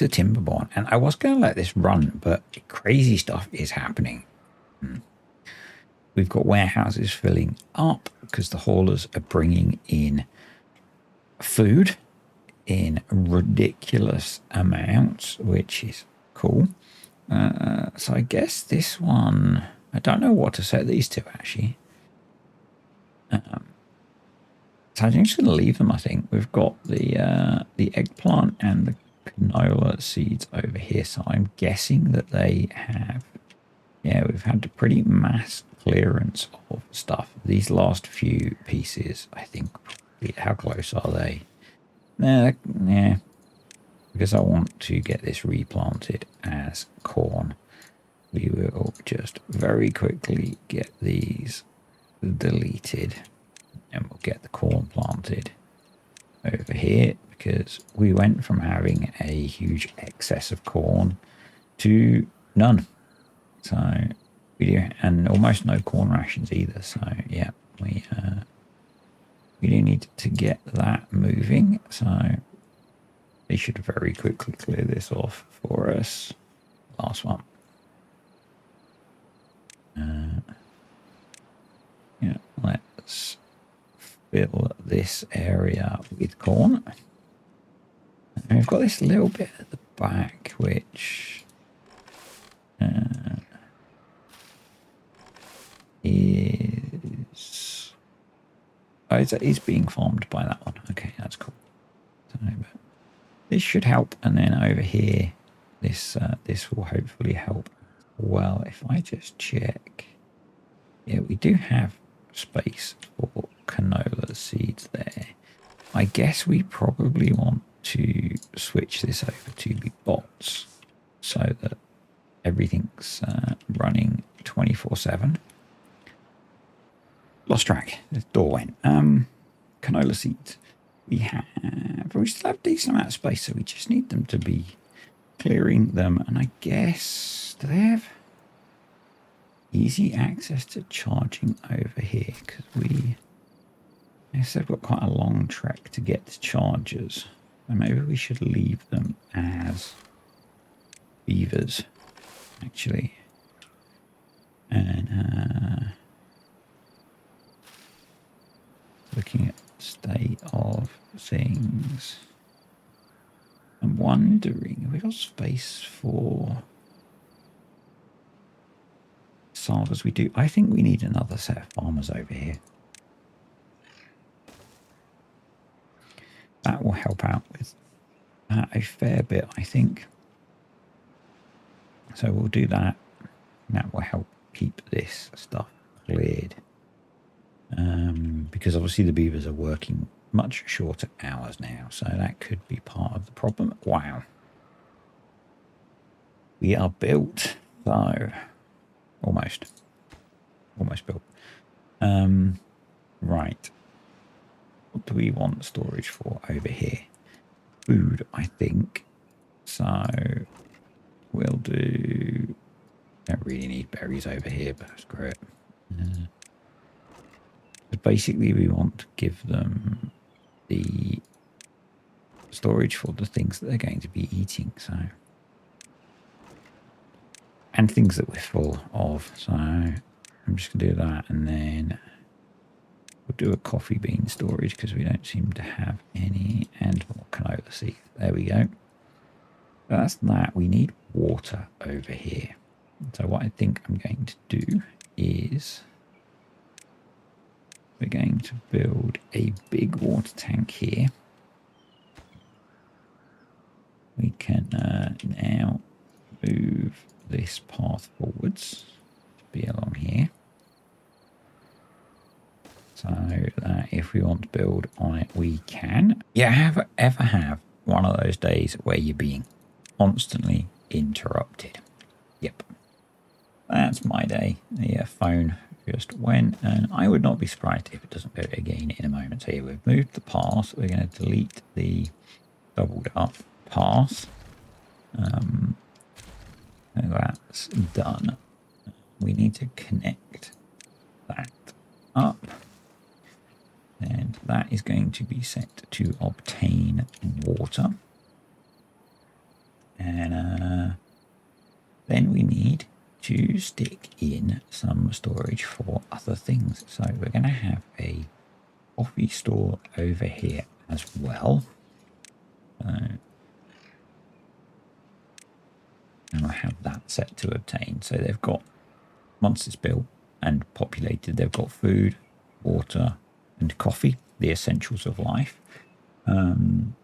to TimberBorn, and I was going to let this run, but crazy stuff is happening. We've got warehouses filling up because the haulers are bringing in food in ridiculous amounts, which is cool. So I guess this one, I don't know what to set these to actually. So I'm just going to leave them. I think we've got the eggplant and the canola seeds over here, so I'm guessing that they have. Yeah, we've had a pretty mass clearance of stuff. These last few pieces, I think. How close are they? Yeah, because I want to get this replanted as corn. We will just very quickly get these deleted, and we'll get the corn planted over here, because we went from having a huge excess of corn to none. So we do, and almost no corn rations either. So yeah, we do need to get that moving. So they should very quickly clear this off for us. Last one. Yeah, let's fill this area with corn. And we've got this little bit at the back, which is... Oh, it's being farmed by that one. Okay, that's cool. So, but this should help. And then over here, this will hopefully help. Well, if I just check... Yeah, we do have space for canola seeds there. I guess we probably want to switch this over to the bots so that everything's running 24/7. Lost track. The door went. Canola seeds. We still have a decent amount of space, so we just need them to be clearing them. And I guess, do they have easy access to charging over here? Because I guess they've got quite a long trek to get to chargers. And maybe we should leave them as beavers, actually. And looking at the state of things, I'm wondering, have we got space for salvers? We do. I think we need another set of farmers over here. That will help out with a fair bit, I think. So we'll do that. That will help keep this stuff cleared. Because obviously the beavers are working much shorter hours now, so that could be part of the problem. Wow. We are built, so almost built. Right. What do we want storage for over here? Food, I think. So we'll do... Don't really need berries over here, but screw it. But basically, we want to give them the storage for the things that they're going to be eating. So, and things that we're full of. So I'm just going to do that, and then we'll do a coffee bean storage because we don't seem to have any, and more canola seeds. There we go. That's that. We need water over here. So what I think I'm going to do is we're going to build a big water tank here. We can now move this path forwards to be along here. So that if we want to build on it, we can. Yeah, ever have one of those days where you're being constantly interrupted? Yep. That's my day. The phone just went, and I would not be surprised if it doesn't go again in a moment. So here we've moved the path. We're going to delete the doubled up path. And that's done. We need to connect that up, and that is going to be set to obtain water. And then we need to stick in some storage for other things. So we're going to have a coffee store over here as well. And I'll have that set to obtain. So they've got, once it's built and populated, they've got food, water, and coffee, the essentials of life. And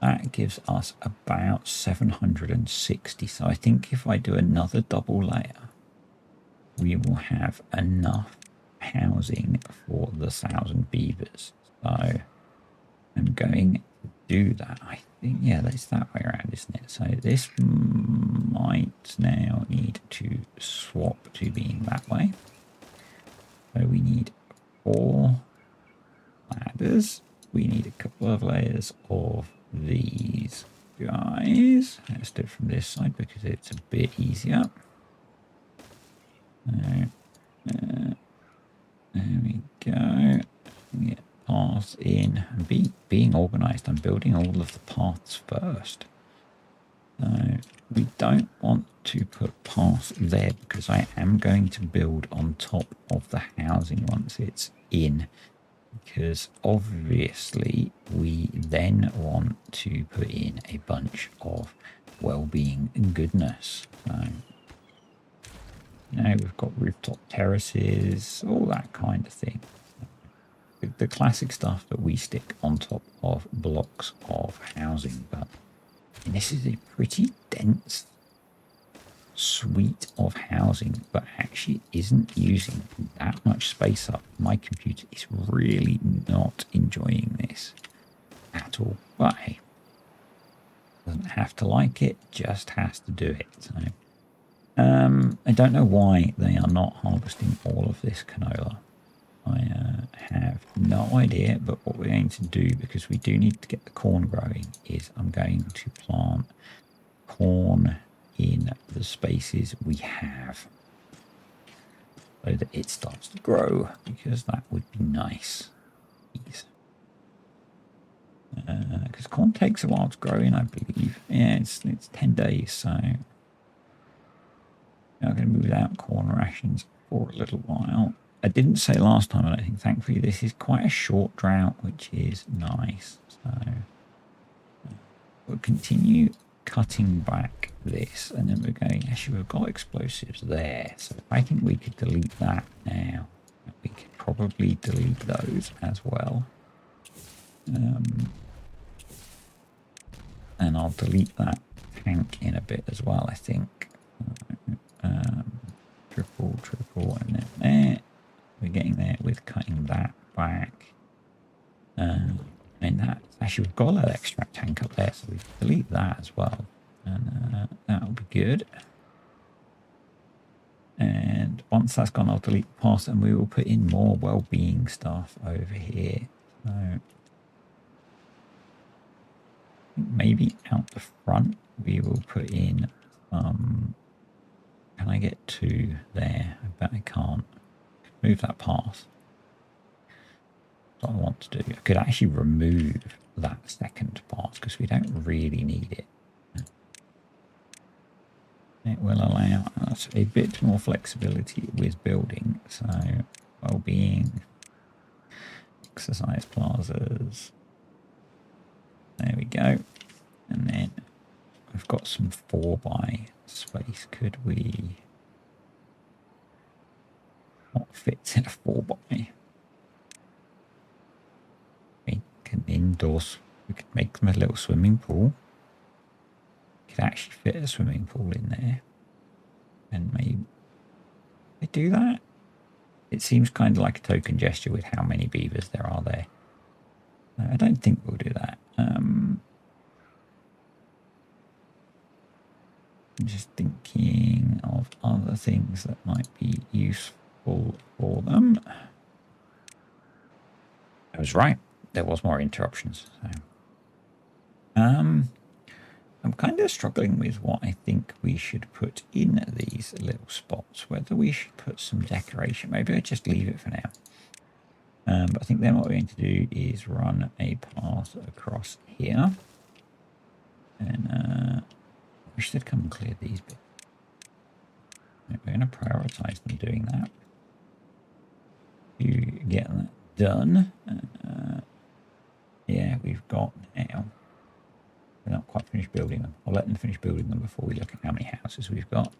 that gives us about 760. So I think if I do another double layer, we will have enough housing for the 1,000 beavers. So I'm going to do that. I think, yeah, that's that way around, isn't it? So this might now need to swap to being that way. So we need 4 ladders. We need a couple of layers of these guys. Let's do it from this side because it's a bit easier. There we go. Get paths in and being organized. I'm building all of the paths first. So we don't want to put paths there because I am going to build on top of the housing once it's in. Because obviously we then want to put in a bunch of well-being and goodness. So, you know, we've got rooftop terraces, all that kind of thing. The classic stuff that we stick on top of blocks of housing. But this is a pretty dense suite of housing, but actually isn't using that much space up. My computer is really not enjoying this at all. But hey, doesn't have to like it, just has to do it. So I don't know why they are not harvesting all of this canola. I have no idea, but what we're going to do, because we do need to get the corn growing, is I'm going to plant corn in the spaces we have so that it starts to grow, because that would be nice. Because corn takes a while to grow in, I believe. Yeah, it's 10 days, so I'm going to be without corn rations for a little while. I didn't say last time, I don't think. Thankfully, this is quite a short drought, which is nice. So we'll continue cutting back this, and then we're going, actually, we've got explosives there. So I think we could delete that now. We could probably delete those as well. And I'll delete that tank in a bit as well, I think. Triple, and then there. We're getting there with cutting that back. And that, actually, we've got a little extract tank up there, so we can delete that as well. And that'll be good. And once that's gone, I'll delete the path, and we will put in more well-being stuff over here. So maybe out the front, we will put in some. Can I get 2 there? I bet I can't. Move that path. What I want to do, I could actually remove that second part because we don't really need it. It will allow us a bit more flexibility with building. So, well-being, exercise plazas. There we go. And then we've got some 4x space. Could we not fit in a 4x? We can indoors. We could make them a little swimming pool. Could actually fit a swimming pool in there, and maybe they do that. It seems kind of like a token gesture with how many beavers there are there. I don't think we'll do that. I'm just thinking of other things that might be useful for them. I was right. There was more interruptions. So. I'm kind of struggling with what I think we should put in these little spots. Whether we should put some decoration. Maybe I just leave it for now. But I think then what we're going to do is run a path across here. And I wish they'd come and clear these bits. We're going to prioritize them doing that. To get that done. Yeah, we've got now. We're not quite finished building them. I'll let them finish building them before we look at how many houses we've got.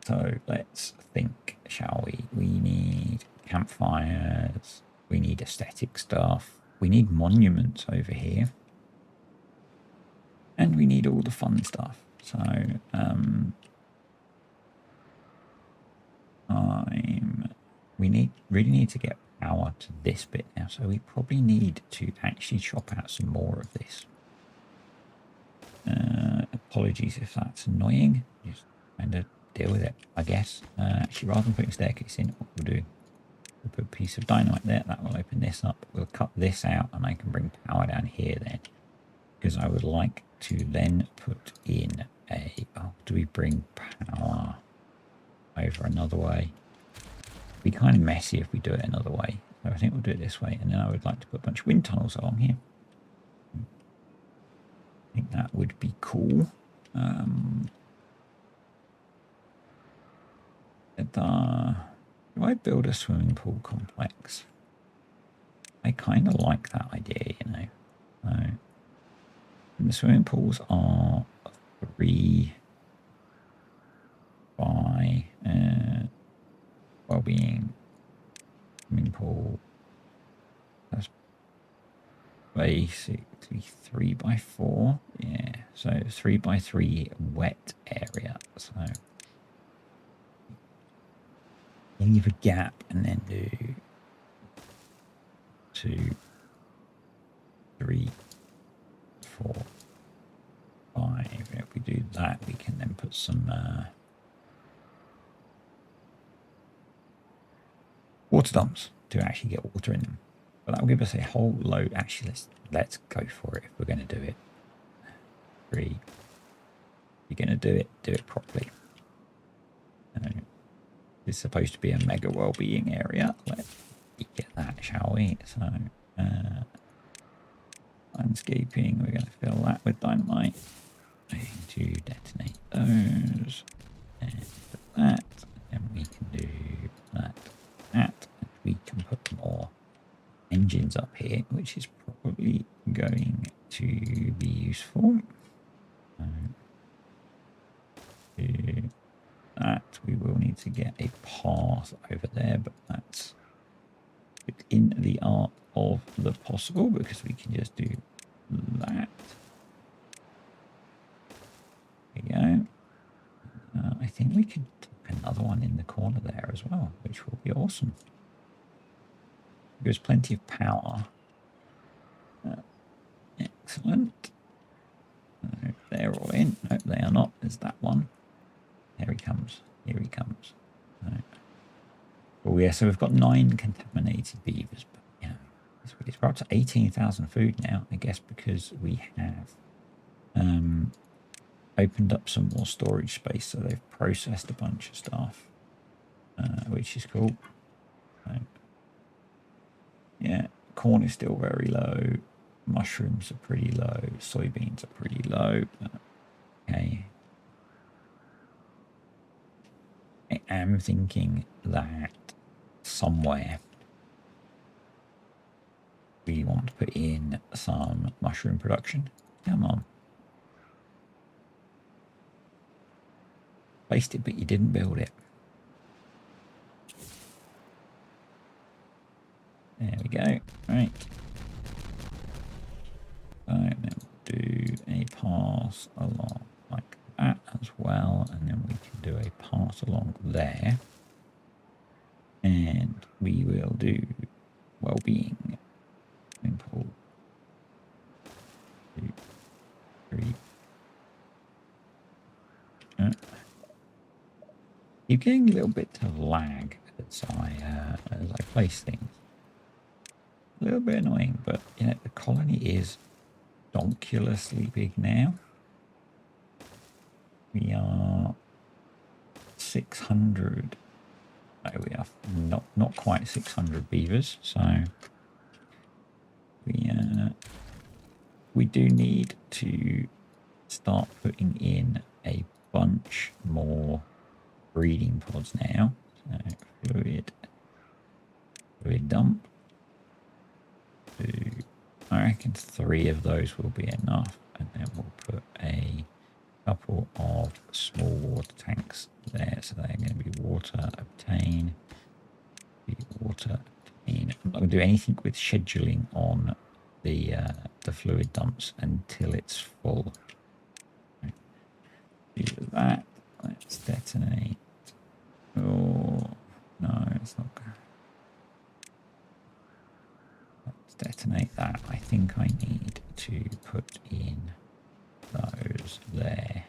So let's think, shall we? We need campfires. We need aesthetic stuff. We need monuments over here. And we need all the fun stuff. So we really need to get power to this bit now. So we probably need to actually chop out some more of this. Apologies if that's annoying. Just kind of deal with it, I guess. Actually, rather than putting a staircase in, what we'll do, we'll put a piece of dynamite there. That will open this up. We'll cut this out, and I can bring power down here then. Because I would like to then put in a... Oh, do we bring power over another way? It'd be kind of messy if we do it another way. So I think we'll do it this way. And then I would like to put a bunch of wind tunnels along here. I think that would be cool. Do I build a swimming pool complex? I kind of like that idea, you know. So, the swimming pools are 3 by well-being swimming pool. That's basically 3 by 4. Yeah, so 3 by 3 wet area. So leave a gap and then do 2, 3, 4, 5. If we do that, we can then put some water dumps to actually get water in them. But that will give us a whole load. Actually, let's go for it if we're going to do it. 3. You're going to do it properly. It's supposed to be a mega well-being area. Let's get that, shall we? So, landscaping, we're going to fill that with dynamite. I'm going to detonate those. And that. And we can do that. And we can put more engines up here, which is probably going to be useful. That we will need to get a path over there, but that's in the art of the possible because we can just do that. There we go. I think we could put another one in the corner there as well, which will be awesome. There's plenty of power. Excellent. They're all in. No, they are not. There's that one. Here he comes. Here he comes. Right. Oh yeah, so we've got 9 contaminated beavers. But, you know, we're up to 18,000 food now, I guess, because we have opened up some more storage space. So they've processed a bunch of stuff, which is cool. Right. Yeah, corn is still very low. Mushrooms are pretty low. Soybeans are pretty low. Okay. I am thinking that somewhere we want to put in some mushroom production. Come on. Placed it, but you didn't build it. There we go. Right. So then we'll do a pass along like that as well, and then we can do a pass along there, and we will do well-being. Simple. 2, 3. You're getting a little bit of lag as I place things. A little bit annoying, but you know the colony is donkulously big now. We are 600. No, we are not quite 600 beavers. So we do need to start putting in a bunch more breeding pods now. So fluid dump. I reckon 3 of those will be enough, and then we'll put a couple of small water tanks there, so they're going to be water obtain. Water obtain. I'm not going to do anything with scheduling on the fluid dumps until it's full. Do that. Let's detonate. Oh no, it's not good. Let's detonate that. I think I need to put in those there,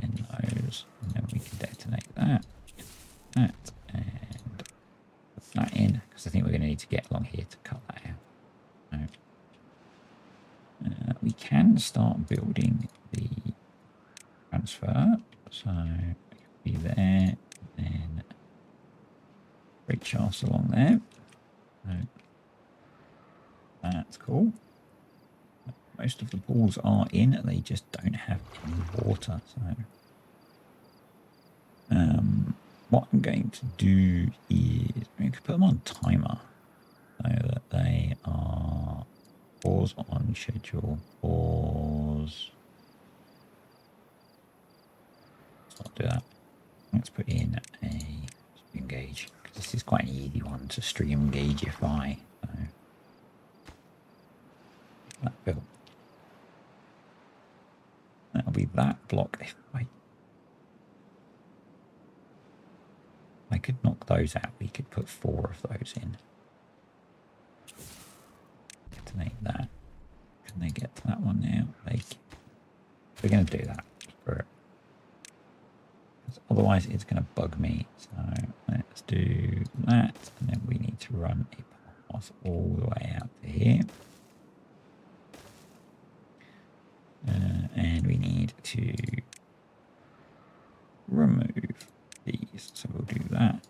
and those, and then we can detonate that, and put that in, because I think we're going to need to get along here to cut that out. We can start building the transfer, so it'll be there, then brake shafts along there. So that's cool. Most of the pools are in, they just don't have any water. So what I'm going to do is we could put them on timer so that they are pause on schedule, pause. Let's not do that. Let's put in a stream gauge, because this is quite an easy one to stream gageify. So that built. That'll be that block. If I could knock those out, we could put 4 of those in. Detonate that. Can they get to that one now? We're going to do that. Otherwise, it's going to bug me. So let's do that. And then we need to run a path all the way out to here. And we need to remove these. So we'll do that.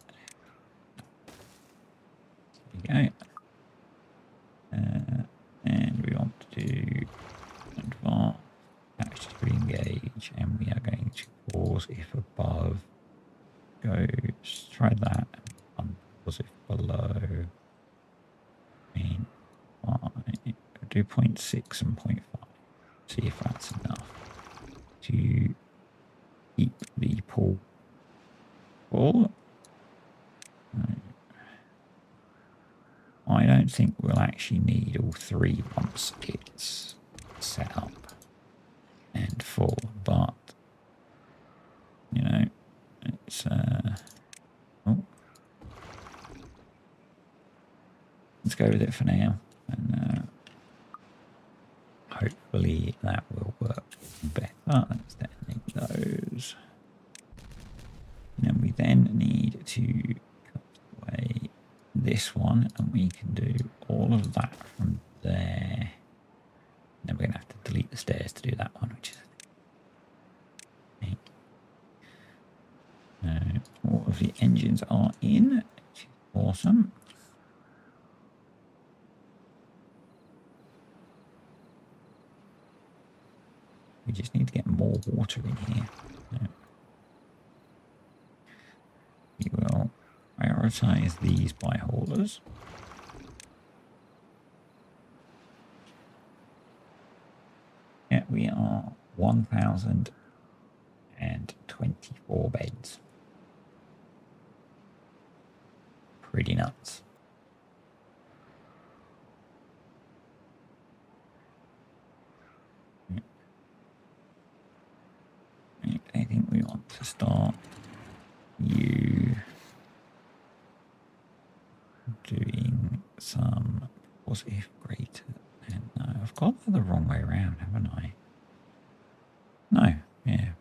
There we go. And we want to do advanced attach stream gauge, and we are going to pause if above goes. Try that. Unpause if below. Do 0.6 and 0.5. See if that's enough to keep the pool full. I don't think we'll actually need all 3 once it's set up and full, but you know, it's let's go with it for now, and hopefully that will work better. Let's detonate those. And then we then need to cut away this one, and we can do all of that from there. And then we're going to have to delete the stairs to do that one, which is okay. All of the engines are in, which is awesome. We just need to get more water in here. We will prioritize these by haulers. Yeah, we are 1,024 beds. Pretty nuts. I think we want to start you doing some pause if greater. And no, I've got that the wrong way around, haven't I? No, yeah.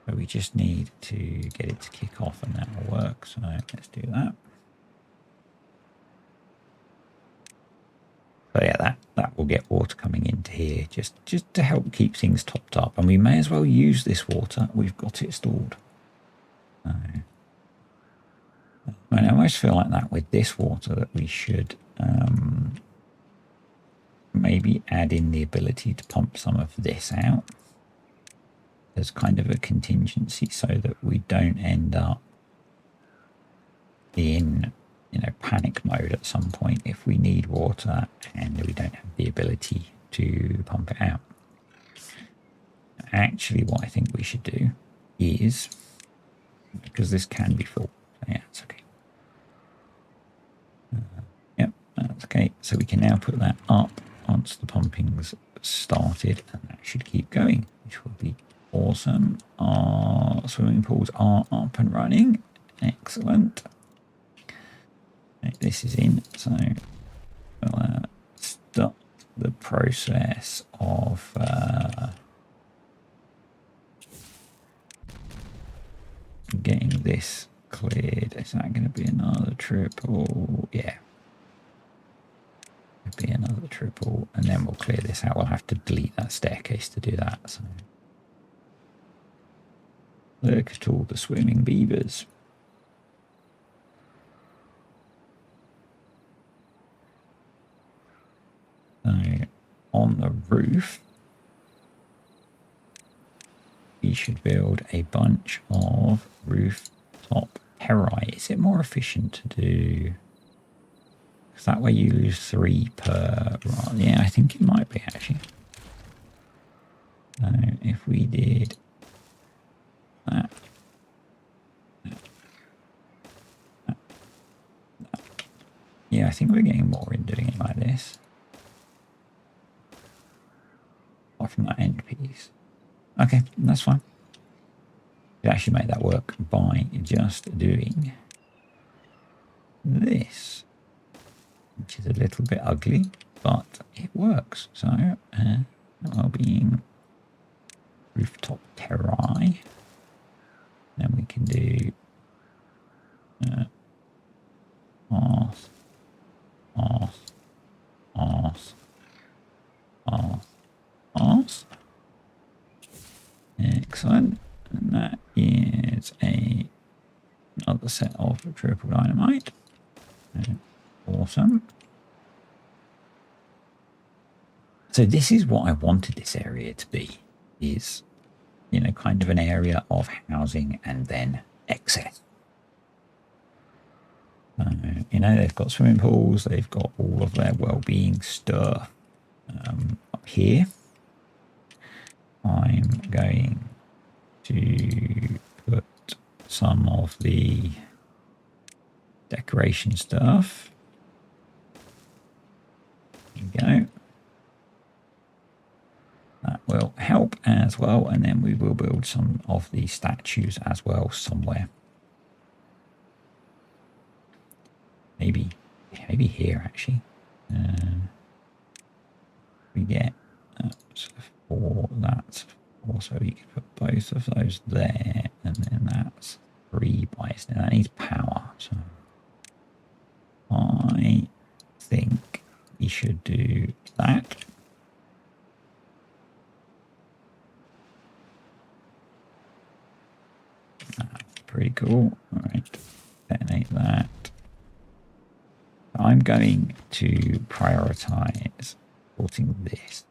But we just need to get it to kick off, and that will work. So let's do that. So yeah, that will get water coming into here just to help keep things topped up. And we may as well use this water. We've got it stored. I almost feel like that with this water that we should maybe add in the ability to pump some of this out as kind of a contingency so that we don't end up in, you know, panic mode at some point if we need water and we don't have the ability to pump it out. Actually, what I think we should do is, because this can be full, yeah, it's okay. Yep, that's okay. So we can now put that up once the pumping's started, and that should keep going, which will be awesome. Our swimming pools are up and running. Excellent. This is in, so we'll start the process of getting this cleared. Is that going to be another triple? Yeah. It'll be another triple, and then we'll clear this out. We'll have to delete that staircase to do that. So look at all the swimming beavers. So on the roof, we should build a bunch of rooftop terrae. Is it more efficient to do? Because that way you lose 3 per run. Yeah, I think it might be actually. So if we did that, yeah, I think we're getting more in doing it like this. Apart from that end piece. Okay, that's fine. We actually make that work by just doing this, which is a little bit ugly, but it works. So, well-being rooftop terrae. Then we can do arse, arse, arse, arse, arse. Excellent. And that is another set of triple dynamite. Awesome. So this is what I wanted this area to be, is, you know, kind of an area of housing and then excess. You know, they've got swimming pools, they've got all of their well-being stuff up here. I'm going to put some of the decoration stuff. There we go. That will help as well, and then we will build some of the statues as well somewhere. Maybe here actually. We get that's 4, so you can put both of those there, and then that's 3 by. Now that needs power, so I think we should do that. That's pretty cool. All right, detonate that. I'm going to prioritize sorting this.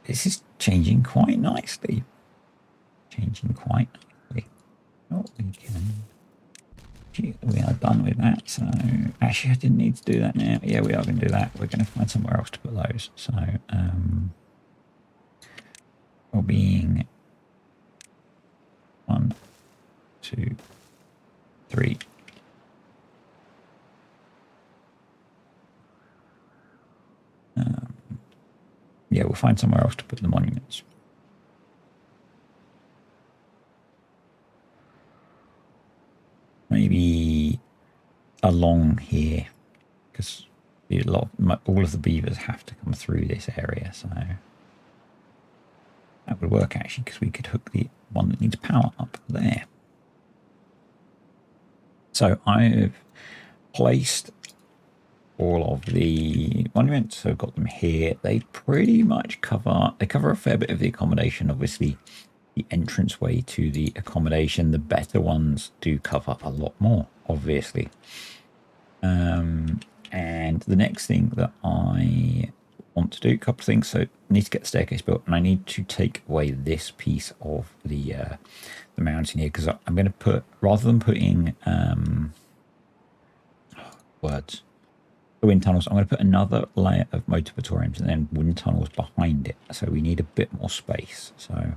This is changing quite nicely. Oh, we are done with that. So actually, I didn't need to do that now. Yeah, we are going to do that. We're going to find somewhere else to put those. So well-being 1, 2, 3. Yeah, we'll find somewhere else to put the monuments. Maybe along here, because all of the beavers have to come through this area, so that would work actually, because we could hook the one that needs power up there. So I've placed all of the monuments, so I've got them here. They pretty much cover a fair bit of the accommodation. Obviously, the entranceway to the accommodation. The better ones do cover a lot more, obviously. And the next thing that I want to do, a couple of things. So I need to get the staircase built, and I need to take away this piece of the mountain here, because I'm going to put, rather than putting words, the wind tunnels, I'm going to put another layer of motivatoriums and then wind tunnels behind it. So we need a bit more space. So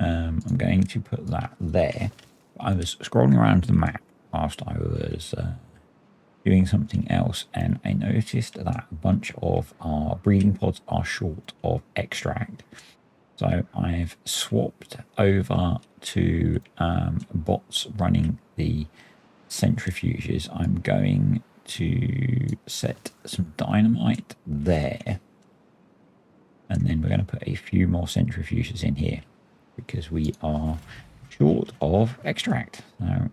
I'm going to put that there. I was scrolling around the map whilst I was doing something else, and I noticed that a bunch of our breeding pods are short of extract. So I've swapped over to bots running the centrifuges. I'm going to set some dynamite there, and then we're going to put a few more centrifuges in here because we are short of extract. So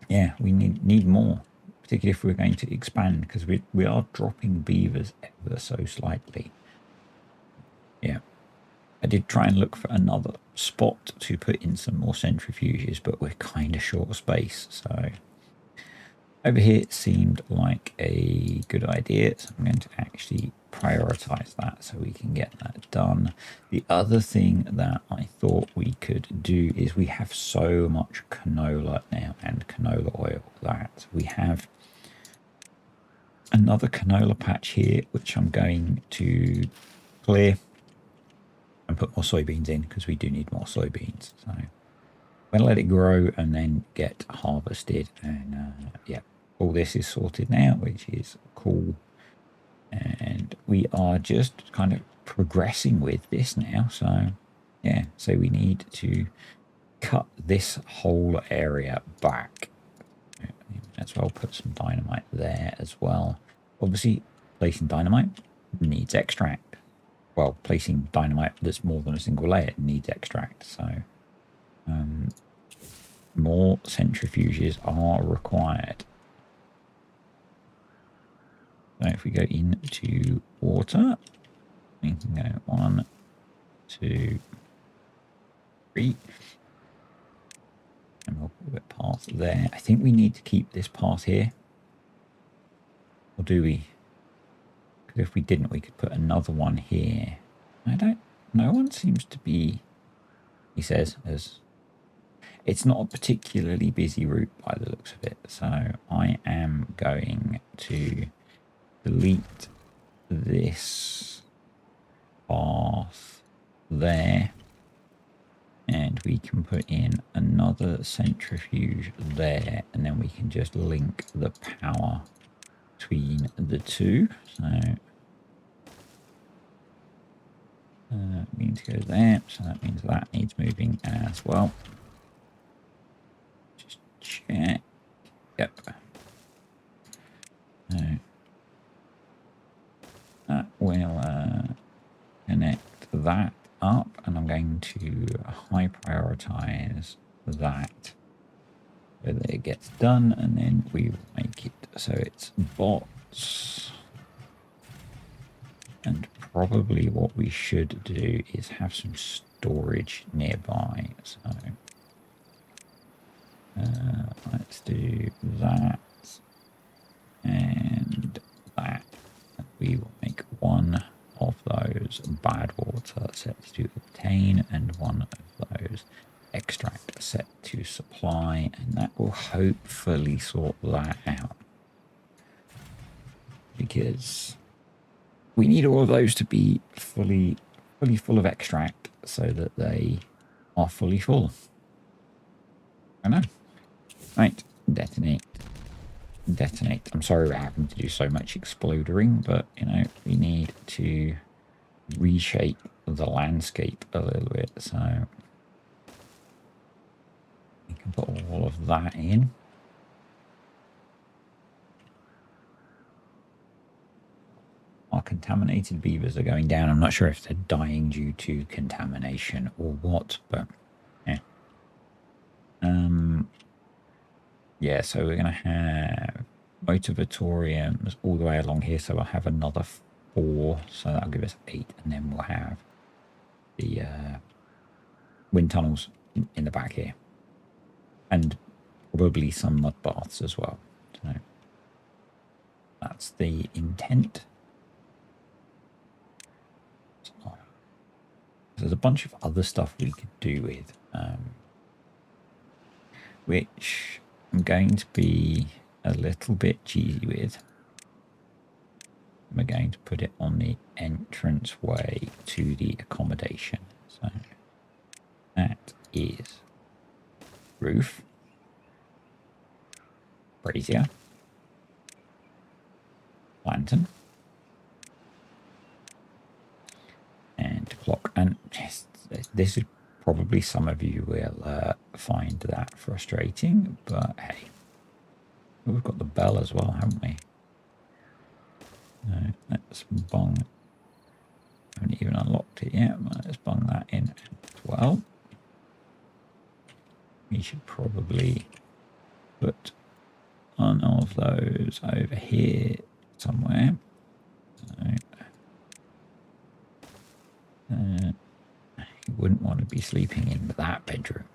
yeah, we need more, particularly if we're going to expand, because we are dropping beavers ever so slightly. Yeah, I did try and look for another spot to put in some more centrifuges, but we're kind of short of space. So over here it seemed like a good idea, so I'm going to actually prioritize that so we can get that done. The other thing that I thought we could do is we have so much canola now and canola oil that we have another canola patch here, which I'm going to clear and put more soybeans in, because we do need more soybeans. So I'm going to let it grow and then get harvested, and yeah, all this is sorted now, which is cool. And we are just kind of progressing with this now. So yeah, so we need to cut this whole area back. As well, put some dynamite there as well. Obviously, placing dynamite needs extract. Well, placing dynamite that's more than a single layer needs extract. So more centrifuges are required. So if we go into water, we can go 1, 2, 3. And we'll put a path there. I think we need to keep this path here. Or do we? Because if we didn't, we could put another one here. No one seems to be, he says, as it's not a particularly busy route by the looks of it. So I am going to delete this path there, and we can put in another centrifuge there, and then we can just link the power between the two. So we need to go there, so that means that needs moving as well. Just check. Yep. So that will connect that up, and I'm going to high prioritize that so that it gets done, and then we will make it so it's bots. And probably what we should do is have some storage nearby. So let's do that and that. We will make one of those bad water set to obtain and one of those extract set to supply, and that will hopefully sort that out, because we need all of those to be fully full of extract so that they are fully full. I know. Right, detonate. I'm sorry we're having to do so much exploding, but you know, we need to reshape the landscape a little bit, so we can put all of that in. Our contaminated beavers are going down. I'm not sure if they're dying due to contamination or what, but yeah. Yeah, so we're going to have motivatoriums all the way along here. So we'll have another 4, so that'll give us 8, and then we'll have the wind tunnels in the back here. And probably some mud baths as well. So that's the intent. So there's a bunch of other stuff we could do with, which I'm going to be a little bit cheesy with. We're going to put it on the entrance way to the accommodation. So that is roof, brazier, lantern, and clock. And yes, this is probably, some of you will find that frustrating, but hey, we've got the bell as well, haven't we? No, let's bung. Haven't even unlocked it yet. Let's bung that in as well. We should probably put one of those over here somewhere. So, you wouldn't want to be sleeping in that bedroom.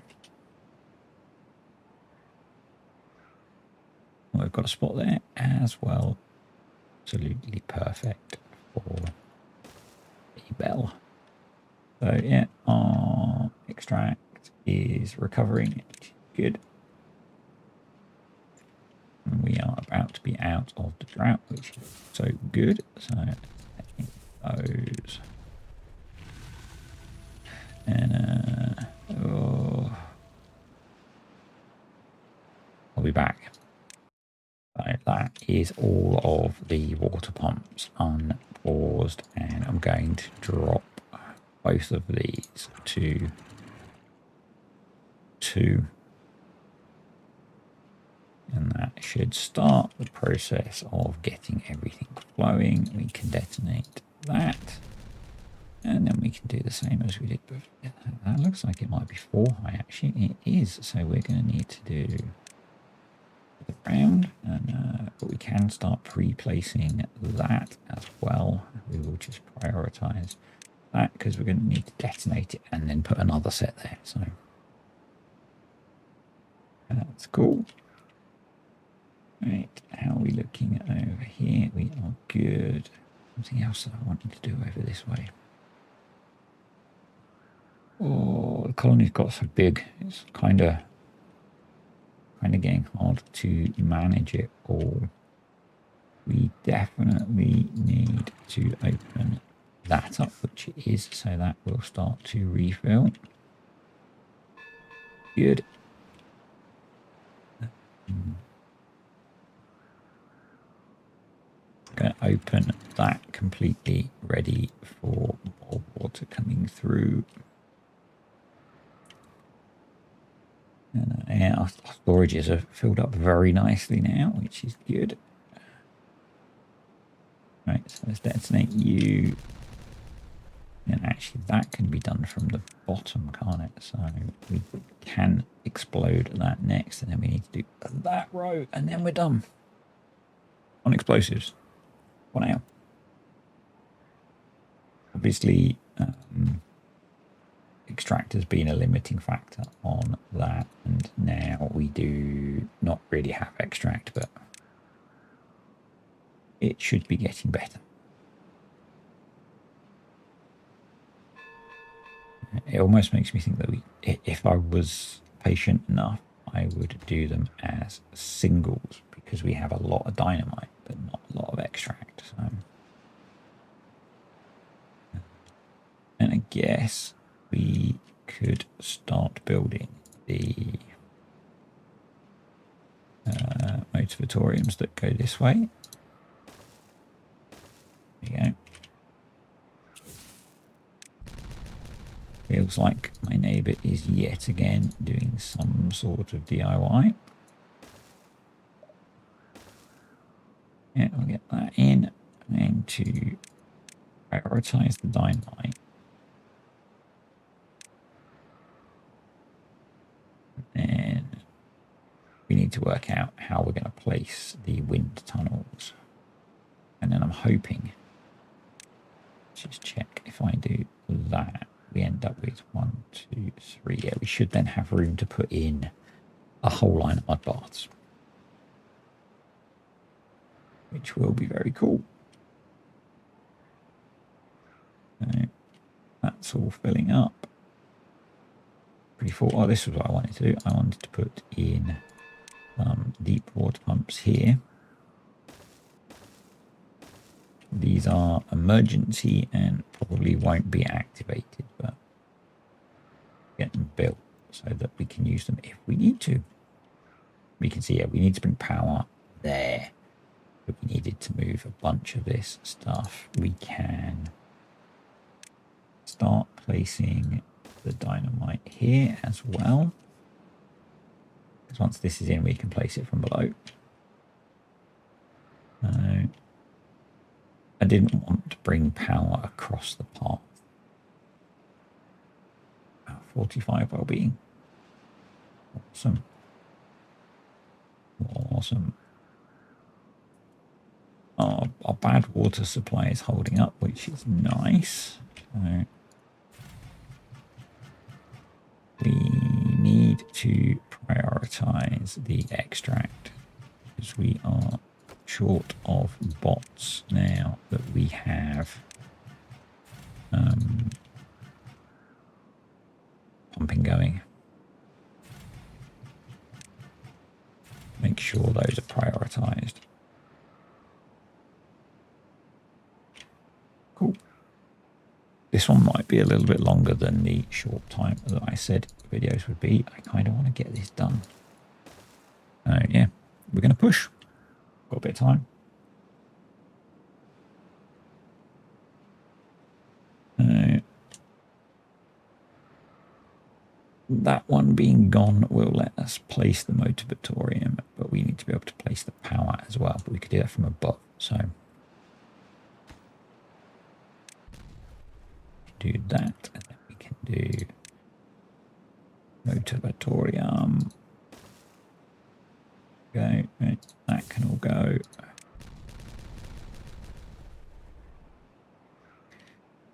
We've got a spot there as well. Absolutely perfect for a bell. So yeah, our extract is recovering. Good. And we are about to be out of the drought, which is so good. So those. And I'll be back. Right, that is all of the water pumps unpaused, and I'm going to drop both of these to 2, and that should start the process of getting everything flowing. We can detonate that, and then we can do the same as we did before. That looks like it might be 4 high, actually. It is, so we're going to need to do the ground, and but we can start pre-placing that as well. We will just prioritize that because we're going to need to detonate it and then put another set there. So that's cool. Right, how are we looking over here? We are good. Something else that I wanted to do over this way. Oh, the colony's got so big. It's kind of getting hard to manage it all. We definitely need to open that up, which it is, so that will start to refill. Good. Going to open that completely, ready for more water coming through. And yeah, our storages are filled up very nicely now, which is good. Right, so let's detonate you. And actually that can be done from the bottom, can't it? So we can explode that next, and then we need to do that row, and then we're done. On explosives. 1 hour. Obviously, extract has been a limiting factor on that, and now we do not really have extract, but it should be getting better. It almost makes me think that if I was patient enough, I would do them as singles, because we have a lot of dynamite but not a lot of extract. So, and I guess we could start building the motivatoriums that go this way. There you go. Feels like my neighbour is yet again doing some sort of DIY. Yeah, we'll get that in. And to prioritize the dynamite. And we need to work out how we're going to place the wind tunnels. And then I'm hoping, just check if I do that, we end up with 1, 2, 2, 3. Yeah, we should then have room to put in a whole line of mud baths, which will be very cool. So that's all filling up. Pretty full. Oh, this was what I wanted to do. I wanted to put in deep water pumps here. These are emergency and probably won't be activated, but get them built so that we can use them if we need to. We can see, yeah, we need to bring power there. If we needed to move a bunch of this stuff, we can start placing the dynamite here as well. Because once this is in, we can place it from below. I didn't want to bring power across the path. 45 well-being. Awesome. Awesome. Our bad water supply is holding up, which is nice. So we need to prioritize the extract because we are short of bots now that we have pumping going. Make sure those are prioritized. Cool. This one might be a little bit longer than the short time that I said videos would be. I kind of want to get this done. Yeah, we're going to push. Got a bit of time. That one being gone will let us place the motivatorium, but we need to be able to place the power as well. But we could do that from above, so do that, and then we can do motivatorium. Go, right, that can all go.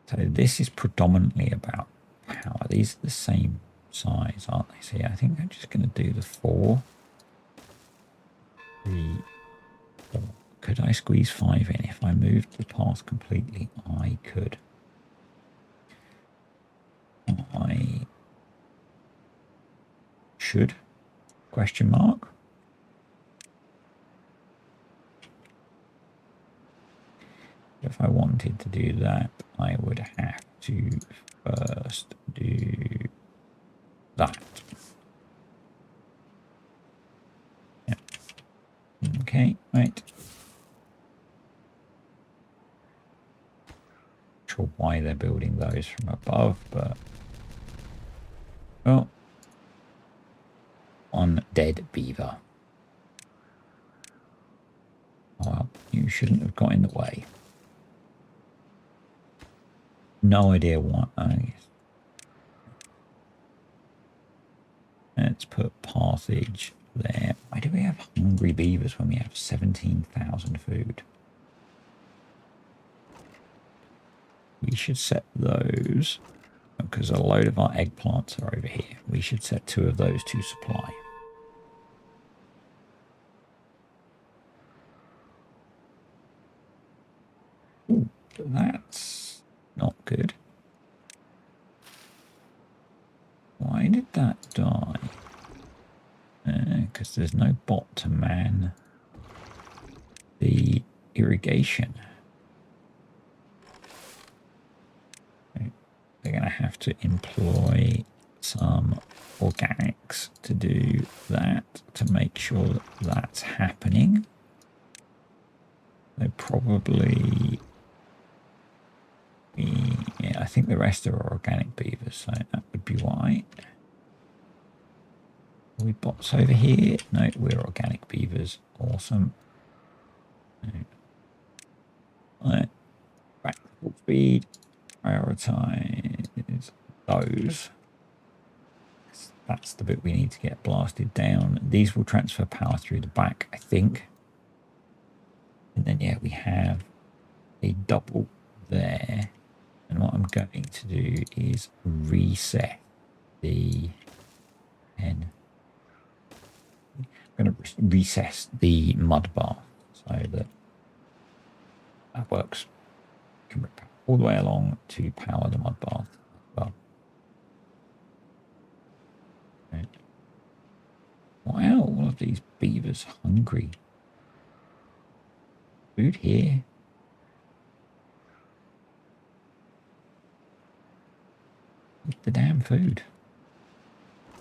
So this is predominantly about power. These are the same size, aren't they? So yeah, I think I'm just going to do the 4. 3, 4. Could I squeeze 5 in? If I moved the path completely, I could. I should? Question mark. If I wanted to do that, I would have to first do that. Yep. Okay, right. Not sure why they're building those from above, but well, on dead beaver. Oh, well, you shouldn't have got in the way. No idea what. Let's put passage there. Why do we have hungry beavers when we have 17,000 food? We should set those because a load of our eggplants are over here. We should set 2 of those to supply. Ooh, that's not good. Why did that die? Because there's no bot to man the irrigation. They're going to have to employ some organics to do that, to make sure that that's happening. They probably... Yeah, I think the rest are organic beavers, so that would be why. Are we bots over here? No, we're organic beavers. Awesome. Right. Back to full speed. Prioritize those. That's the bit we need to get blasted down. These will transfer power through the back, I think. And then, yeah, we have a double there. And what I'm going to do is reset the pen. I'm going to recess the mud bath so that that works. Can rip all the way along to power the mud bath as well. Right. Why are all of these beavers hungry? Food here. Eat the damn food.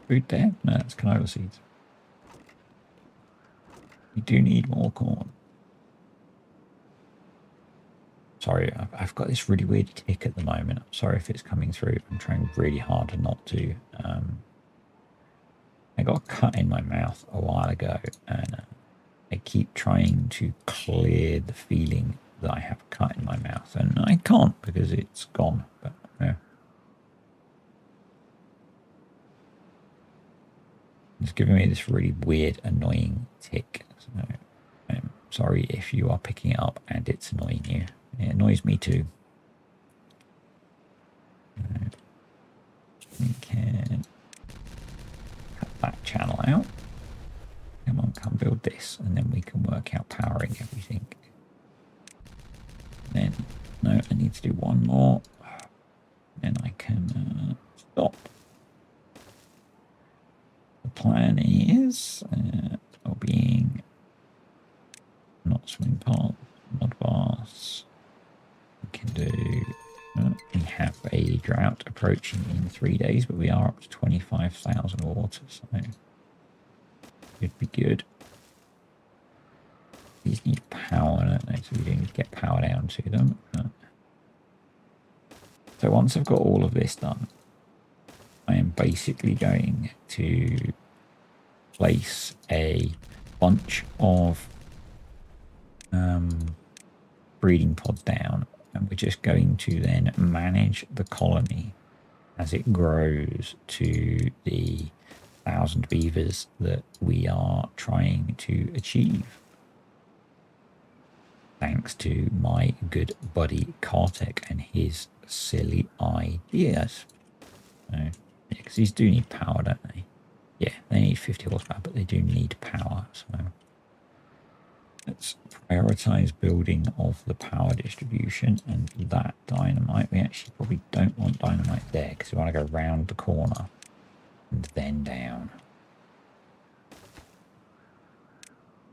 Food there? No, that's canola seeds. We do need more corn. Sorry, I've got this really weird tick at the moment. I'm sorry if it's coming through. I'm trying really hard not to. I got a cut in my mouth a while ago, and I keep trying to clear the feeling that I have a cut in my mouth, and I can't because it's gone. But yeah. It's giving me this really weird, annoying tick. So I'm sorry if you are picking it up and it's annoying you. It annoys me too. We can cut that channel out. Come on, come build this, and then we can work out powering everything. Then, no, I need to do one more. Then I can stop. The plan is well-being, not swimming park, mud baths. We can do. We have a drought approaching in 3 days, but we are up to 25,000 water, so it'd be good. These need power, don't they? So we do need to get power down to them. So once I've got all of this done, I am basically going to place a bunch of breeding pods down, and we're just going to then manage the colony as it grows to the 1,000 beavers that we are trying to achieve. Thanks to my good buddy Kartek and his silly ideas. So, yeah, because these do need power, don't they? Yeah, they need 50 horsepower, but they do need power. So let's prioritize building of the power distribution and that dynamite. We actually probably don't want dynamite there because we want to go round the corner and then down.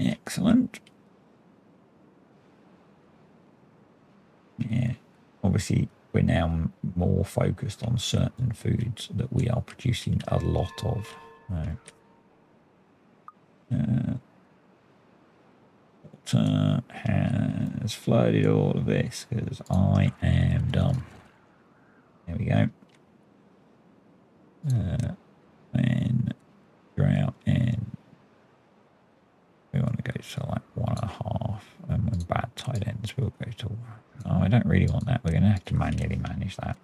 Excellent. Yeah, obviously we're now more focused on certain foods that we are producing a lot of. Water has flooded all of this because I am dumb. There we go. When drought and we want to go to like 1.5, and when bad tide ends we'll go to. Oh, I don't really want that. We're going to have to manually manage that.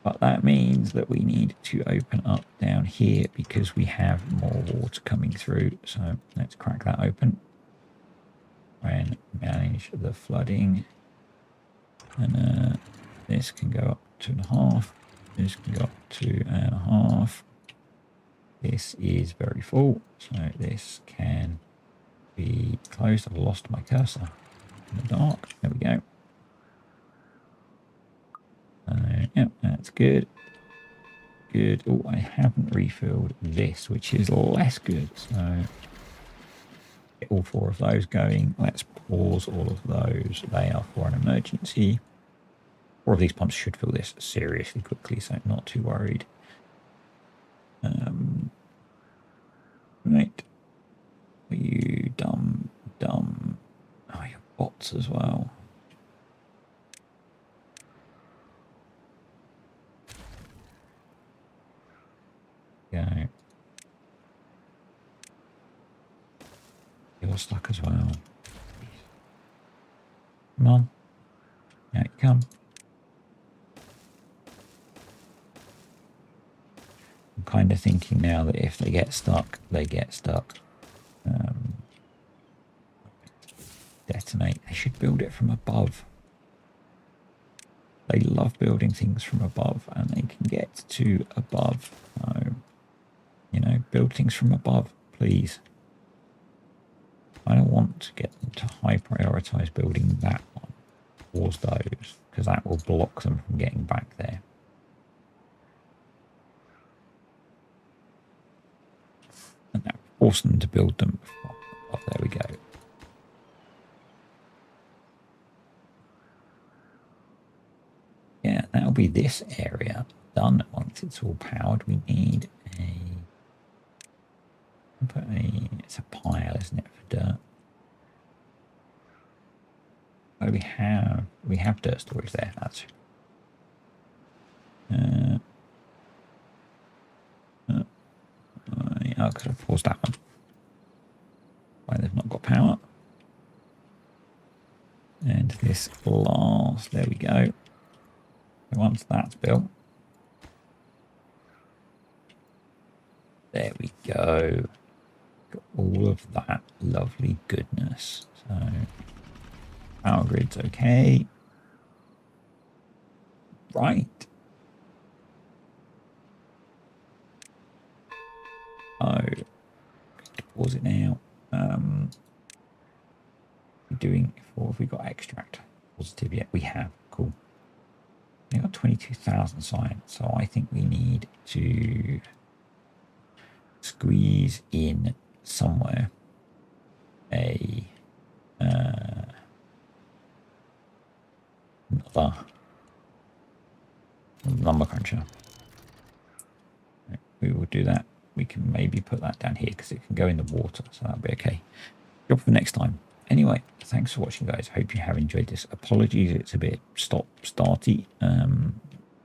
But that means that we need to open up down here because we have more water coming through. So let's crack that open and manage the flooding. And this can go up 2.5. This can go up 2.5. This is very full, so this can be closed. I've lost my cursor in the dark. There we go. Yep, that's good. Good. Oh, I haven't refilled this, which is less good. So get all 4 of those going. Let's pause all of those. They are for an emergency. 4 of these pumps should fill this seriously quickly, so not too worried. Right. Are you dumb? Oh, your bots as well. Go. You're stuck as well. Come on. Out you come. I'm kind of thinking now that if they get stuck, they get stuck. Detonate. They should build it from above. They love building things from above, and they can get to above. So, you know, build things from above, please. I don't want to get them to high prioritize building that one towards those, because that will block them from getting back there. And that will force them to build them from above. There we go. Yeah, that'll be this area done. Once it's all powered, we need it's a pile, isn't it, for dirt? Oh, we have dirt storage there. That's yeah, I could have paused that one. Why they've not got power. And this last, there we go. Once that's built, there we go. Got all of that lovely goodness. So power grid's okay. Right. Oh, pause it now. Doing for have we got extract positive yet? We have. Cool. We got 22,000 science, so I think we need to squeeze in somewhere a another lumber cruncher. We will do that. We can maybe put that down here because it can go in the water, so that'll be okay. Job for next time. Anyway, thanks for watching, guys. Hope you have enjoyed this. Apologies, it's a bit stop-starty.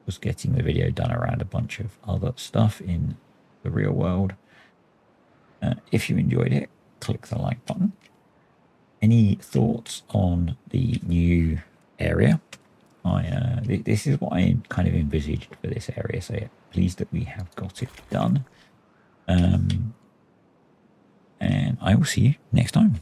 Was getting the video done around a bunch of other stuff in the real world. If you enjoyed it, click the like button. Any thoughts on the new area? This is what I kind of envisaged for this area, so yeah, pleased that we have got it done. And I will see you next time.